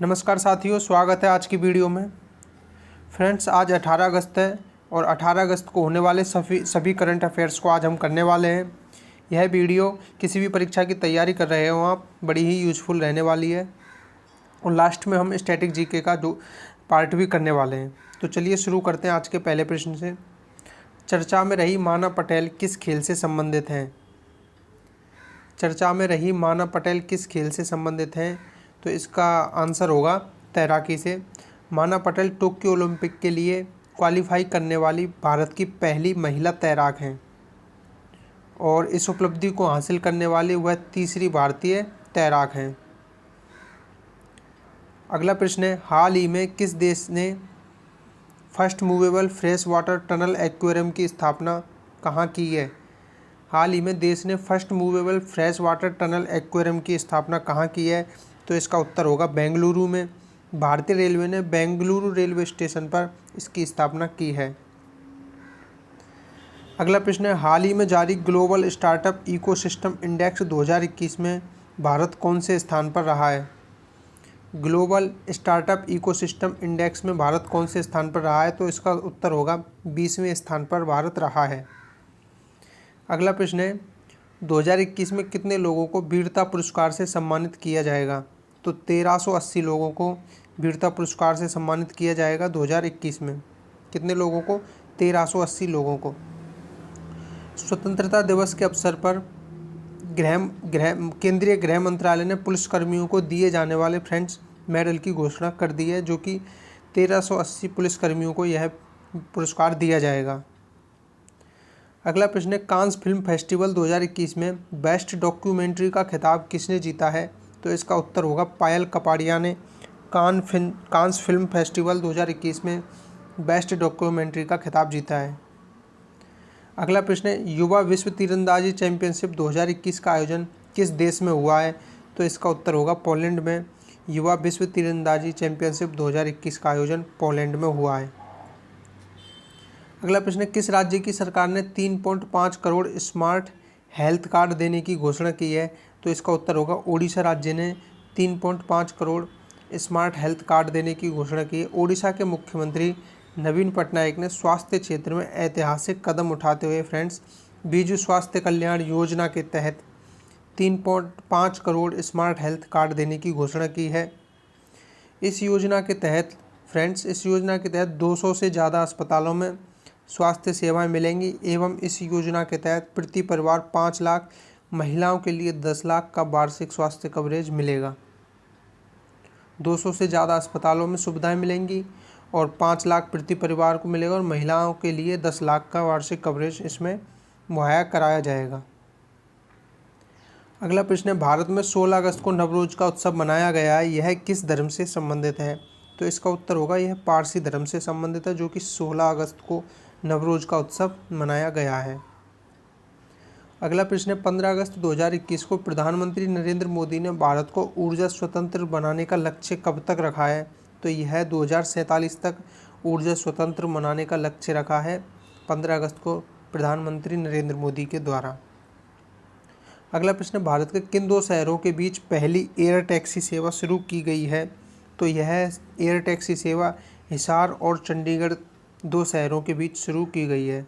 नमस्कार साथियों, स्वागत है आज की वीडियो में। फ्रेंड्स, आज 18 अगस्त है और 18 अगस्त को होने वाले सभी करंट अफेयर्स को आज हम करने वाले हैं। यह वीडियो किसी भी परीक्षा की तैयारी कर रहे हो आप, बड़ी ही यूज़फुल रहने वाली है। और लास्ट में हम स्टैटिक जीके का जो पार्ट भी करने वाले हैं। तो चलिए शुरू करते हैं आज के पहले प्रश्न से। चर्चा में रही माना पटेल किस खेल से संबंधित हैं? चर्चा में रही माना पटेल किस खेल से संबंधित हैं? तो इसका आंसर होगा तैराकी से। माना पटेल टोक्यो ओलंपिक के लिए क्वालिफाई करने वाली भारत की पहली महिला तैराक हैं और इस उपलब्धि को हासिल करने वाली वह तीसरी भारतीय तैराक हैं। अगला प्रश्न है, हाल ही में किस देश ने first movable fresh water tunnel aquarium की स्थापना कहाँ की है? हाल ही में देश ने first movable fresh water tunnel aquarium की स्थापना कहाँ की है? तो इसका उत्तर होगा बेंगलुरु में। भारतीय रेलवे ने बेंगलुरु रेलवे स्टेशन पर इसकी स्थापना की है। अगला प्रश्न है, हाल ही में जारी ग्लोबल स्टार्टअप इकोसिस्टम इंडेक्स 2021 में भारत कौन से स्थान पर रहा है? ग्लोबल स्टार्टअप इकोसिस्टम इंडेक्स में भारत कौन से स्थान पर रहा है? तो इसका उत्तर होगा 20वें स्थान पर भारत रहा है। अगला प्रश्न है, 2021 में कितने लोगों को वीरता पुरस्कार से सम्मानित किया जाएगा? तो 1380 लोगों को वीरता पुरस्कार से सम्मानित किया जाएगा 2021 में। कितने लोगों को? 1380 लोगों को। स्वतंत्रता दिवस के अवसर पर केंद्रीय गृह मंत्रालय ने पुलिसकर्मियों को दिए जाने वाले फ्रेंड्स मेडल की घोषणा कर दी है, जो कि 1380 पुलिसकर्मियों को यह पुरस्कार दिया जाएगा। अगला प्रश्न है, कांस फिल्म फेस्टिवल 2021 में बेस्ट डॉक्यूमेंट्री का खिताब किसने जीता है? तो इसका उत्तर होगा पायल कपाड़िया ने कांस फिल्म फेस्टिवल 2021 में बेस्ट डॉक्यूमेंट्री का खिताब जीता है। अगला प्रश्न है, युवा विश्व तीरंदाजी चैंपियनशिप 2021 का आयोजन किस देश में हुआ है? तो इसका उत्तर होगा पोलैंड में। युवा विश्व तीरंदाजी चैंपियनशिप 2021 का आयोजन पोलैंड में हुआ है। अगला प्रश्न है, किस राज्य की सरकार ने 3.5 करोड़ स्मार्ट हेल्थ कार्ड देने की घोषणा की है? तो इसका उत्तर होगा ओडिशा राज्य ने 3.5 करोड़ स्मार्ट हेल्थ कार्ड देने की घोषणा की है। ओडिशा के मुख्यमंत्री नवीन पटनायक ने स्वास्थ्य क्षेत्र में ऐतिहासिक कदम उठाते हुए फ्रेंड्स बीजू स्वास्थ्य कल्याण योजना के तहत 3.5 करोड़ स्मार्ट हेल्थ कार्ड देने की घोषणा की है। इस योजना के तहत 200 से ज़्यादा अस्पतालों में स्वास्थ्य सेवाएं मिलेंगी एवं इस योजना के तहत प्रति परिवार 5 लाख, महिलाओं के लिए 10 लाख का वार्षिक स्वास्थ्य कवरेज मिलेगा। 200 से ज़्यादा अस्पतालों में सुविधाएं मिलेंगी और 5 लाख प्रति परिवार को मिलेगा और महिलाओं के लिए 10 लाख का वार्षिक कवरेज इसमें मुहैया कराया जाएगा। अगला प्रश्न है, भारत में 16 अगस्त को नवरोज का उत्सव मनाया गया है, यह किस धर्म से संबंधित है? तो इसका उत्तर होगा यह पारसी धर्म से संबंधित है, जो कि 16 अगस्त को नवरोज का उत्सव मनाया गया है। अगला प्रश्न है, 15 अगस्त 2021 को प्रधानमंत्री नरेंद्र मोदी ने भारत को ऊर्जा स्वतंत्र बनाने का लक्ष्य कब तक रखा है? तो यह 2047 तक ऊर्जा स्वतंत्र बनाने का लक्ष्य रखा है 15 अगस्त को प्रधानमंत्री नरेंद्र मोदी के द्वारा। अगला प्रश्न, भारत के किन 2 शहरों के बीच पहली एयर टैक्सी सेवा शुरू की गई है? तो यह एयर टैक्सी सेवा हिसार और चंडीगढ़ 2 शहरों के बीच शुरू की गई है।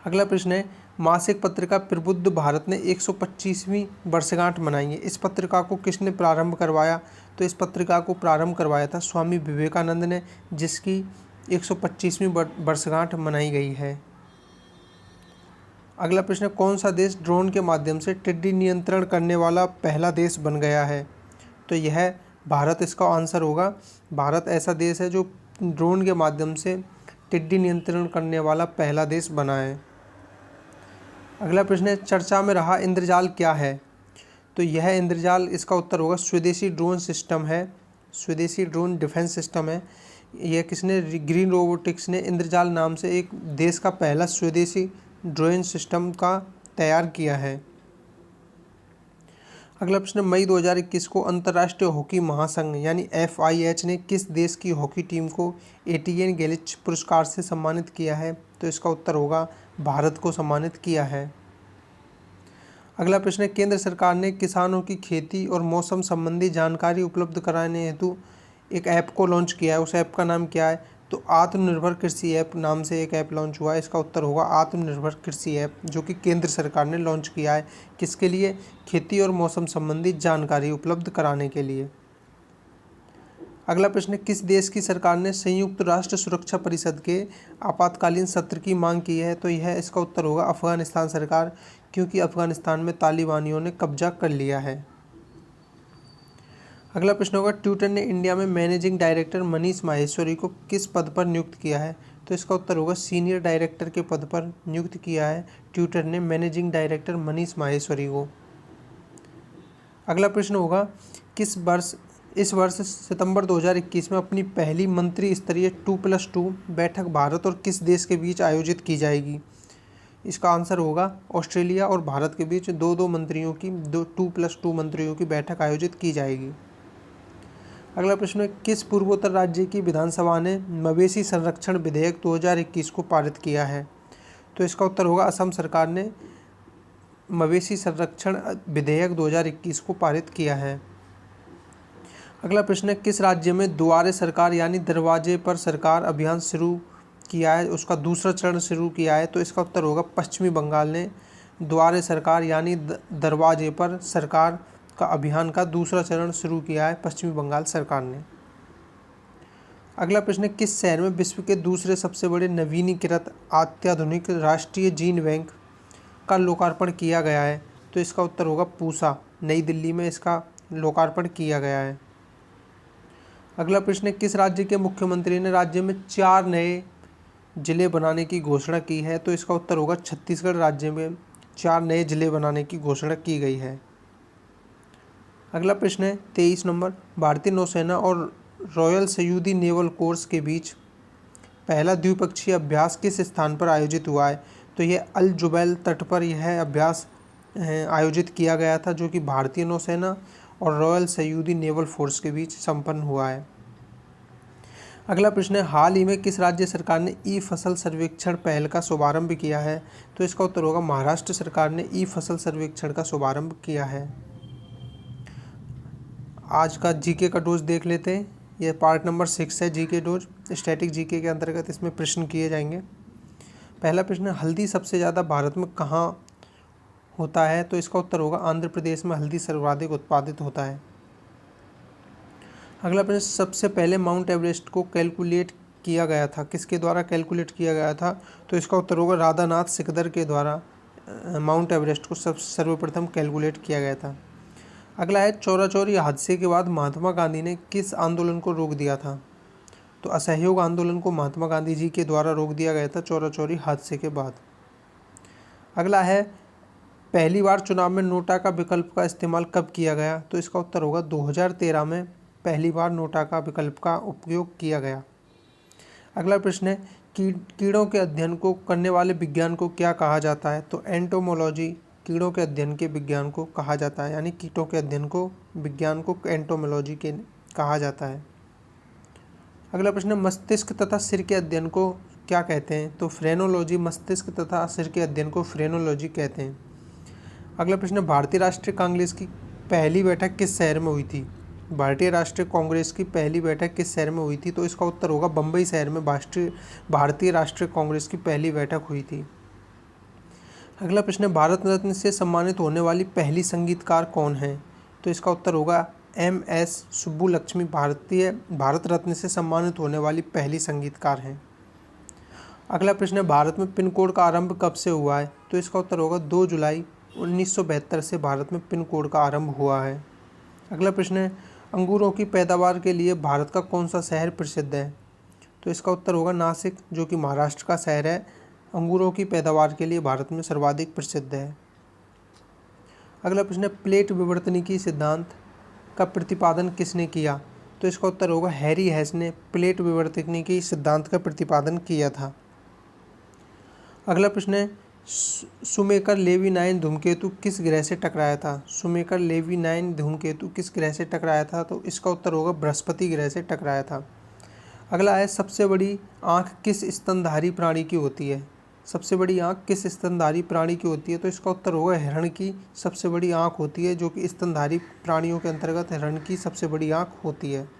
अगला प्रश्न है, मासिक पत्रिका प्रबुद्ध भारत ने 125वीं वर्षगांठ मनाई है, इस पत्रिका को किसने प्रारंभ करवाया? तो इस पत्रिका को प्रारंभ करवाया था स्वामी विवेकानंद ने, जिसकी 125वीं वर्षगांठ मनाई गई है। अगला प्रश्न, कौन सा देश ड्रोन के माध्यम से टिड्डी नियंत्रण करने वाला पहला देश बन गया है? तो यह भारत इसका आंसर होगा। भारत ऐसा देश है जो ड्रोन के माध्यम से टिड्डी नियंत्रण करने वाला पहला देश बना है। अगला प्रश्न है, चर्चा में रहा इंद्रजाल क्या है? तो यह इंद्रजाल, इसका उत्तर होगा स्वदेशी ड्रोन सिस्टम है, स्वदेशी ड्रोन डिफेंस सिस्टम है। यह किसने? ग्रीन रोबोटिक्स ने इंद्रजाल नाम से एक देश का पहला स्वदेशी ड्रोन सिस्टम का तैयार किया है। अगला प्रश्न, मई 2021 को अंतर्राष्ट्रीय हॉकी महासंघ यानी FIH ने किस देश की हॉकी टीम को एटीएन गेलिच पुरस्कार से सम्मानित किया है? तो इसका उत्तर होगा भारत को सम्मानित किया है। अगला प्रश्न है, केंद्र सरकार ने किसानों की खेती और मौसम संबंधी जानकारी उपलब्ध कराने हेतु एक ऐप को लॉन्च किया है। उस ऐप का नाम क्या है? तो आत्मनिर्भर कृषि ऐप नाम से एक ऐप लॉन्च हुआ है। इसका उत्तर होगा आत्मनिर्भर कृषि ऐप, जो कि केंद्र सरकार ने लॉन्च किया है। किसके लिए? खेती और मौसम संबंधी जानकारी उपलब्ध कराने के लिए। अगला प्रश्न है, किस देश की सरकार ने संयुक्त राष्ट्र सुरक्षा परिषद के आपातकालीन सत्र की मांग की है? तो यह इसका उत्तर होगा अफगानिस्तान सरकार, क्योंकि अफगानिस्तान में तालिबानियों ने कब्जा कर लिया है। अगला प्रश्न होगा, ट्विटर ने इंडिया में मैनेजिंग डायरेक्टर मनीष माहेश्वरी को किस पद पर नियुक्त किया है? तो इसका उत्तर होगा सीनियर डायरेक्टर के पद पर नियुक्त किया है ट्विटर ने मैनेजिंग डायरेक्टर मनीष माहेश्वरी को। अगला प्रश्न होगा, इस वर्ष सितंबर 2021 में अपनी पहली मंत्री स्तरीय 2+2 बैठक भारत और किस देश के बीच आयोजित की जाएगी? इसका आंसर होगा ऑस्ट्रेलिया और भारत के बीच 2-2 मंत्रियों की 2+2 मंत्रियों की बैठक आयोजित की जाएगी। अगला प्रश्न है, किस पूर्वोत्तर राज्य की विधानसभा ने मवेशी संरक्षण विधेयक 2021 को पारित किया है? तो इसका उत्तर होगा असम सरकार ने मवेशी संरक्षण विधेयक 2021 को पारित किया है। अगला प्रश्न है, किस राज्य में दुआरे सरकार यानी दरवाजे पर सरकार अभियान शुरू किया है, उसका दूसरा चरण शुरू किया है? तो इसका उत्तर होगा पश्चिमी बंगाल ने दुआरे सरकार यानी दरवाजे पर सरकार का अभियान का दूसरा चरण शुरू किया है पश्चिमी बंगाल सरकार ने। अगला प्रश्न है, किस शहर में विश्व के दूसरे सबसे बड़े नवीनीकृत अत्याधुनिक राष्ट्रीय जीन बैंक का लोकार्पण किया गया है? तो इसका उत्तर होगा पूसा, नई दिल्ली में इसका लोकार्पण किया गया है। अगला प्रश्न है, किस राज्य के मुख्यमंत्री ने राज्य में 4 नए जिले बनाने की घोषणा की है? तो इसका उत्तर होगा छत्तीसगढ़ राज्य में 4 नए जिले बनाने की घोषणा की गई है। अगला प्रश्न है 23 नंबर, भारतीय नौसेना और रॉयल सयूदी नेवल कोर्स के बीच पहला द्विपक्षीय अभ्यास किस स्थान पर आयोजित हुआ है? तो यह अल जुबैल तट पर यह अभ्यास आयोजित किया गया था, जो कि भारतीय नौसेना और रॉयल सयूदी नेवल फोर्स के बीच संपन्न हुआ है। अगला प्रश्न है, हाल ही में किस राज्य सरकार ने ई फसल सर्वेक्षण पहल का शुभारंभ किया है? तो इसका उत्तर होगा महाराष्ट्र सरकार ने ई फसल सर्वेक्षण का शुभारंभ किया है। आज का जीके का डोज देख लेते हैं। यह पार्ट नंबर 6 है जीके डोज, स्टैटिक जीके के अंतर्गत इसमें प्रश्न किए जाएंगे। पहला प्रश्न, हल्दी सबसे ज़्यादा भारत में कहाँ होता है? तो इसका उत्तर होगा आंध्र प्रदेश में हल्दी सर्वाधिक उत्पादित होता है। अगला प्रश्न, सबसे पहले माउंट एवरेस्ट को कैलकुलेट किया गया था, किसके द्वारा कैलकुलेट किया गया था? तो इसका उत्तर होगा राधानाथ सिकदर के द्वारा माउंट एवरेस्ट को सर्वप्रथम कैलकुलेट किया गया था। अगला है, चौरा चौरी हादसे के बाद महात्मा गांधी ने किस आंदोलन को रोक दिया था? तो असहयोग आंदोलन को महात्मा गांधी जी के द्वारा रोक दिया गया था चौरा चौरी हादसे के बाद। अगला है, पहली बार चुनाव में नोटा का विकल्प का इस्तेमाल कब किया गया? तो इसका उत्तर होगा 2013 में पहली बार नोटा का विकल्प का उपयोग किया गया। अगला प्रश्न है, कीड़ों के अध्ययन को करने वाले विज्ञान को क्या कहा जाता है? तो एंटोमोलॉजी कीड़ों के अध्ययन के विज्ञान को कहा जाता है, यानी कीटों के अध्ययन को विज्ञान को एंटोमोलॉजी के कहा जाता है। अगला प्रश्न है, मस्तिष्क तथा सिर के अध्ययन को क्या कहते हैं? तो फ्रेनोलॉजी, मस्तिष्क तथा सिर के अध्ययन को फ्रेनोलॉजी कहते हैं। अगला प्रश्न, भारतीय राष्ट्रीय कांग्रेस की पहली बैठक किस शहर में हुई थी? भारतीय राष्ट्रीय कांग्रेस की पहली बैठक किस शहर में हुई थी? तो इसका उत्तर होगा बम्बई शहर में भारतीय राष्ट्रीय कांग्रेस की पहली बैठक हुई थी। अगला प्रश्न है, भारत रत्न से सम्मानित होने वाली पहली संगीतकार कौन है? तो इसका उत्तर होगा MS सुब्बुलक्ष्मी भारत रत्न से सम्मानित होने वाली पहली संगीतकार हैं। अगला प्रश्न है, भारत में पिन कोड का आरंभ कब से हुआ है? तो इसका उत्तर होगा 2 जुलाई 1972 से भारत में पिन कोड का आरंभ हुआ है। अगला प्रश्न है, अंगूरों की पैदावार के लिए भारत का कौन सा शहर प्रसिद्ध है? तो इसका उत्तर होगा नासिक, जो कि महाराष्ट्र का शहर है, अंगूरों की पैदावार के लिए भारत में सर्वाधिक प्रसिद्ध है। अगला प्रश्न है, प्लेट विवर्तनिकी सिद्धांत का प्रतिपादन किसने किया? तो इसका उत्तर होगा हैरी हेस ने प्लेट विवर्तनिकी सिद्धांत का प्रतिपादन किया था। अगला प्रश्न है, सुमेकर लेवी 9 धूमकेतु किस ग्रह से टकराया था? सुमेकर लेवी 9 धूमकेतु किस ग्रह से टकराया था? तो इसका उत्तर होगा बृहस्पति ग्रह से टकराया था। अगला है, सबसे बड़ी आँख किस स्तनधारी प्राणी की होती है? सबसे बड़ी आँख किस स्तनधारी प्राणी की होती है? तो इसका उत्तर होगा हिरण की सबसे बड़ी आँख होती है, जो कि स्तनधारी प्राणियों के अंतर्गत हिरण की सबसे बड़ी आँख होती है।